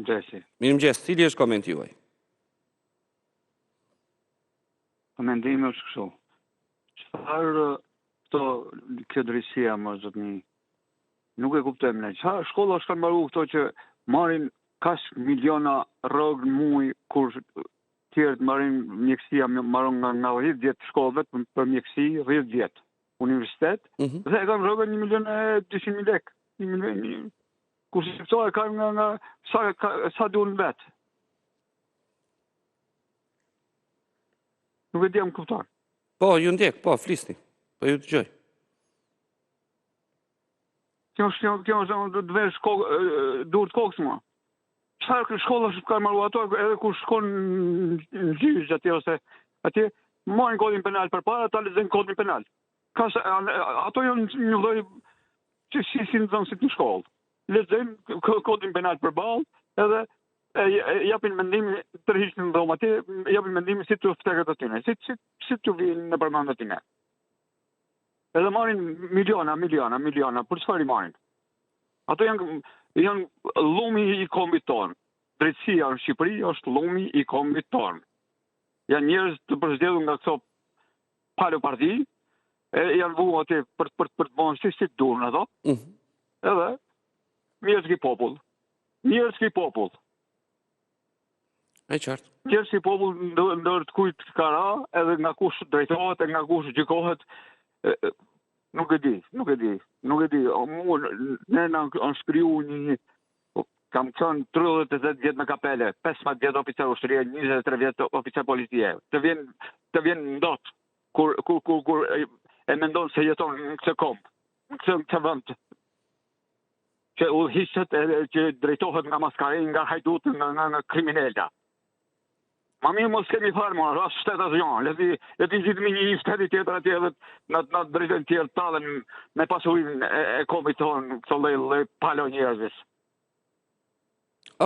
Mirëmëngjesi. Mirëmëngjes, cili është komenti juaj? Mendimi është kështu. Çfarë kjo drejtësia më zotni? Nuk e kuptojmë ne. Çfarë shkolla kanë mbaruar këto që marrin kaq miliona rrogë muj kur tjerët marrin mjekësia marron nga 10 vjet shkollë vetëm për mjekësi 10 vjet. Universitet dhe e kanë rrogën 1.200.000 lekë. 1 milion. Kurse këto e kanë nga sa duan vetë. Nuk e di jam kupton. Po, ju ndjek, po, flisni. Po ju dëgjoj. Kjo është dvesh dur të kokës mua. Çfarë shkolla ka marrë ato edhe kur shkon në gjyq atje ose atje marrin kodin penal përpara ata lexojnë kodin penal. Ato janë një lloj si nxënësit në shkollë. Lexojnë kodin penal përballë edhe japin mendimin tërhiqin në dhomë atje, japin mendimin si të ftekat aty. Si të vinë në përmend aty. Edhe marrin miliona, për çfarë i marrin? Ato janë llumi i kombit tonë. Drejtësia në Shqipëri është llumi i kombit tonë. Janë njerëz të përzgjedhur nga këto palo parti, janë vu aty për të bënë si duan ato. Edhe njerëz i popull. E qartë. Njerëz i popull ndër të kujt ka ra, edhe nga kush drejtohet, e nga kush gjykohet. Nuk e di. Ne na shkriju kam qenë 38 vjet me kapele, 15 vjet oficer ushtrie, 23 vjet oficer policie. Të vjen ndot kur e mendon se jeton në këtë komb, në këtë vend. Që udhëhiqet që drejtohet nga maskarin, nga hajdut, nga kriminalta. Ma mirë mos kemi farë, ras shtetas janë. Le ti gjithë një shteti tjetër atje dhe në drejtën tjerë talën me pasurin e kombit tonë, këto lloj palo njerëzis.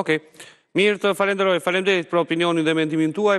Okej. Mirë, të falenderoj. Faleminderit për opinionin dhe mendimin tuaj.